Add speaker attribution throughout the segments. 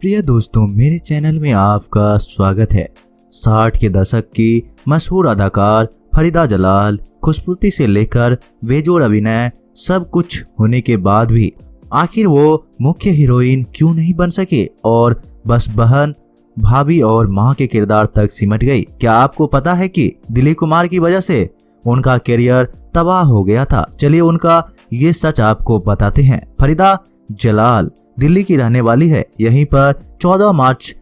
Speaker 1: प्रिय दोस्तों, मेरे चैनल में आपका स्वागत है। 60 के दशक की मशहूर अदाकार फरीदा जलाल खूबसूरती से लेकर बेजोड़ अभिनय सब कुछ होने के बाद भी आखिर वो मुख्य हीरोइन क्यों नहीं बन सके और बस बहन, भाभी और मां के किरदार तक सिमट गई। क्या आपको पता है कि दिलीप कुमार की वजह से उनका करियर तबाह हो गया था? चलिए उनका ये सच आपको बताते हैं। फरीदा जलाल दिल्ली की रहने वाली है। यहीं पर 14 मार्च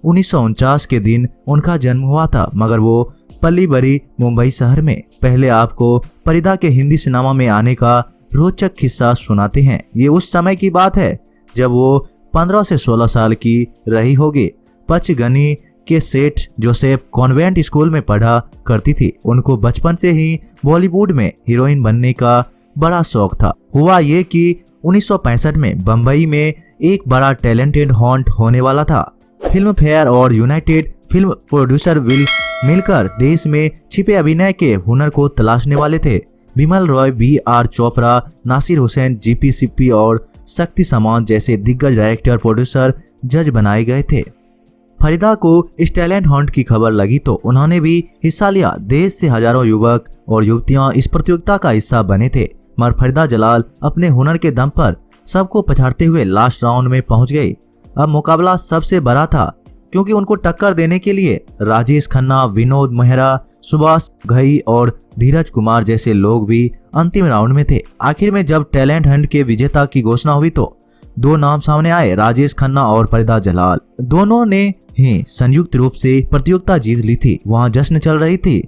Speaker 1: 1949 के दिन उनका जन्म हुआ था, मगर वो पली बड़ी मुंबई शहर में। पहले आपको फरीदा के हिंदी सिनेमा में आने का रोचक किस्सा सुनाते हैं। ये उस समय की बात है जब वो 15 से 16 साल की रही होगी। पचगनी के सेठ जोसेफ कॉन्वेंट स्कूल में पढ़ा करती थी। उनको बचपन से ही बॉलीवुड में हीरोइन बनने का बड़ा शौक था। हुआ ये कि 1965 में बम्बई में एक बड़ा टैलेंटेड हॉन्ट होने वाला था। फिल्म फेयर और यूनाइटेड फिल्म प्रोड्यूसर विल मिलकर देश में छिपे अभिनय के हुनर को तलाशने वाले थे। बिमल रॉय, B.R. चोपड़ा, नासिर हुसैन, G.P. सिप्पी और शक्ति सामंत जैसे दिग्गज डायरेक्टर, प्रोड्यूसर, जज बनाए गए थे। फरीदा को इस टैलेंट हंट की खबर लगी तो उन्होंने भी हिस्सा लिया। देश से हजारों युवक और युवतियां इस प्रतियोगिता का हिस्सा बने थे, मगर फरीदा जलाल अपने हुनर के दम पर सबको पछाड़ते हुए लास्ट राउंड में पहुंच गई। अब मुकाबला सबसे बड़ा था, क्योंकि उनको टक्कर देने के लिए राजेश खन्ना, विनोद मेहरा, सुभाष घई और धीरज कुमार जैसे लोग भी अंतिम राउंड में थे। आखिर में जब टैलेंट हंट के विजेता की घोषणा हुई तो दो नाम सामने आए, राजेश खन्ना और फरीदा जलाल। दोनों ने ही संयुक्त रूप से प्रतियोगिता जीत ली थी। वहां जश्न चल रही थी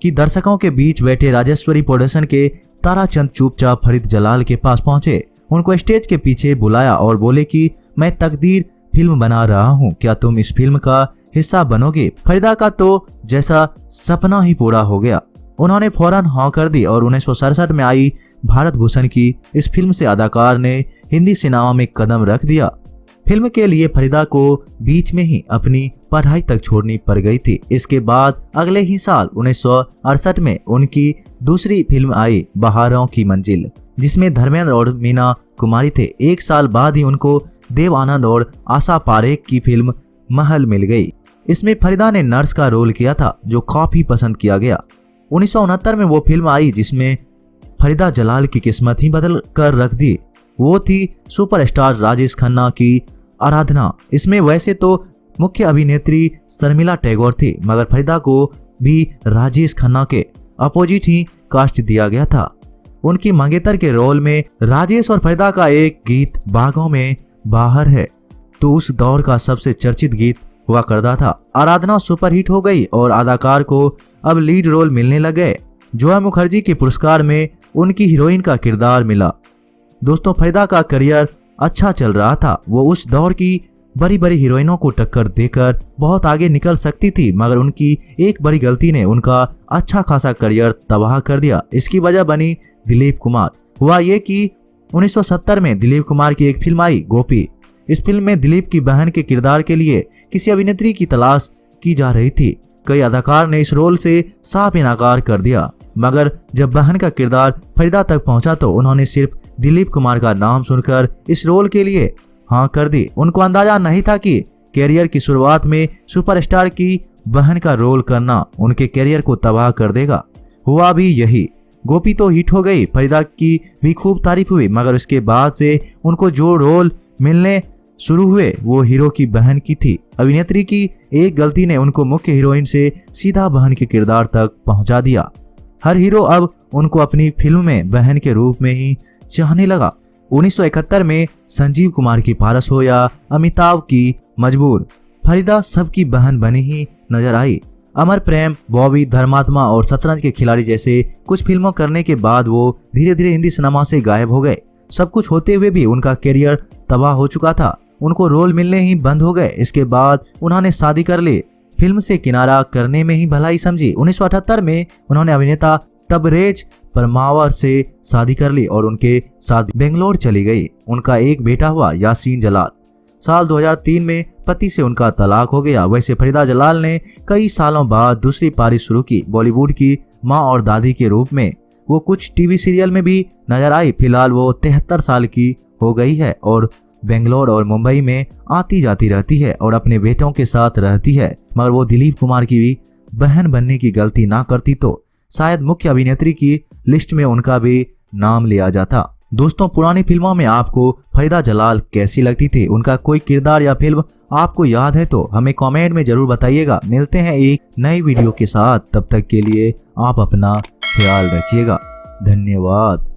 Speaker 1: कि दर्शकों के बीच बैठे राजेश्वरी प्रोडक्शन के ताराचंद चुपचाप फरीदा जलाल के पास पहुंचे, उनको स्टेज के पीछे बुलाया और बोले कि मैं तकदीर फिल्म बना रहा हूं, क्या तुम इस फिल्म का हिस्सा बनोगे? फरीदा का तो जैसा सपना ही पूरा हो गया। उन्होंने फौरन हाँ कर दी और 1967 में आई भारत भूषण की इस फिल्म से अदाकार ने हिंदी सिनेमा में कदम रख दिया। फिल्म के लिए फरीदा को बीच में ही अपनी पढ़ाई तक छोड़नी पड़ गई थी। इसके बाद अगले ही साल 1968 में उनकी दूसरी फिल्म आई बहारों की मंजिल, जिसमें धर्मेंद्र और मीना कुमारी थे। एक साल बाद ही उनको देव आनंद और आशा पारेख की फिल्म महल मिल गई। इसमें फरीदा ने नर्स का रोल किया था, जो काफी पसंद किया गया। 1969 में वो फिल्म आई जिसमें फरीदा जलाल की किस्मत ही बदल कर रख दी। वो थी सुपरस्टार राजेश खन्ना की आराधना। इसमें वैसे तो मुख्य अभिनेत्री शर्मिला टैगोर थी, मगर फरीदा को भी राजेश खन्ना के अपोजिट ही कास्ट दिया गया था। उनकी मंगेतर के रोल में राजेश और फरीदा का एक गीत बागों में बाहर है तो उस दौर का सबसे चर्चित गीत हुआ करता था। आराधना सुपरहिट हो गई और अदाकार को अब लीड रोल मिलने लगे। जोया मुखर्जी के पुरस्कार में उनकी हीरोइन का किरदार मिला। दोस्तों, फरीदा का करियर अच्छा चल रहा था। वो उस दौर की बड़ी बड़ी हीरोइनों को टक्कर देकर बहुत आगे निकल सकती थी, मगर उनकी एक बड़ी गलती ने उनका अच्छा खासा करियर तबाह कर दिया। इसकी वजह बनी दिलीप कुमार। हुआ ये कि 1970 में दिलीप कुमार की एक फिल्म आई गोपी। इस फिल्म में दिलीप की बहन के किरदार के लिए किसी अभिनेत्री की तलाश की जा रही थी। कई अदाकार ने इस रोल से साफ इनकार कर दिया, मगर जब बहन का किरदार फरीदा तक पहुंचा तो उन्होंने सिर्फ दिलीप कुमार का नाम सुनकर इस रोल के लिए हाँ कर दी। उनको अंदाजा नहीं था कि कैरियर की शुरुआत में सुपरस्टार की बहन का रोल करना उनके कैरियर को तबाह कर देगा। हुआ भी यही। गोपी तो हिट हो गई, फरीदा की भी खूब तारीफ हुई, मगर उसके बाद से उनको जो रोल मिलने शुरू हुए वो हीरो की बहन की थी। अभिनेत्री की एक गलती ने उनको मुख्य हीरोइन से सीधा बहन के किरदार तक पहुंचा दिया। हर हीरो अब उनको अपनी फिल्म में बहन के रूप में ही चाहने लगा। 1971 में संजीव कुमार की पारस हो या अमिताभ की मजबूर, फरीदा सबकी बहन बनी ही नजर आई। अमर प्रेम, बॉबी, धर्मात्मा और शतरंज के खिलाड़ी जैसे कुछ फिल्मों करने के बाद वो धीरे धीरे हिंदी सिनेमा से गायब हो गए। सब कुछ होते हुए भी उनका करियर तबाह हो चुका था। उनको रोल मिलने ही बंद हो गए। इसके बाद उन्होंने शादी कर ली। फिल्म से किनारा करने में ही भलाई समझी। 1978 में उन्होंने अभिनेता तबरेज परमावर से शादी कर ली और उनके साथ बेंगलोर चली गई। उनका एक बेटा हुआ, यासीन जलाल। साल 2003 में पति से उनका तलाक हो गया। वैसे फरीदा जलाल ने कई सालों बाद दूसरी पारी शुरू की। बॉलीवुड की मां और दादी के रूप में वो कुछ टीवी सीरियल में भी नजर आई। फिलहाल वो 73 साल की हो गई है और बेंगलोर और मुंबई में आती जाती रहती है और अपने बेटों के साथ रहती है, मगर वो दिलीप कुमार की भी बहन बनने की गलती ना करती तो शायद मुख्य अभिनेत्री की लिस्ट में उनका भी नाम लिया जाता। दोस्तों, पुरानी फिल्मों में आपको फरीदा जलाल कैसी लगती थी? उनका कोई किरदार या फिल्म आपको याद है तो हमें कमेंट में जरूर बताइएगा। मिलते हैं एक नई वीडियो के साथ, तब तक के लिए आप अपना ख्याल रखिएगा। धन्यवाद।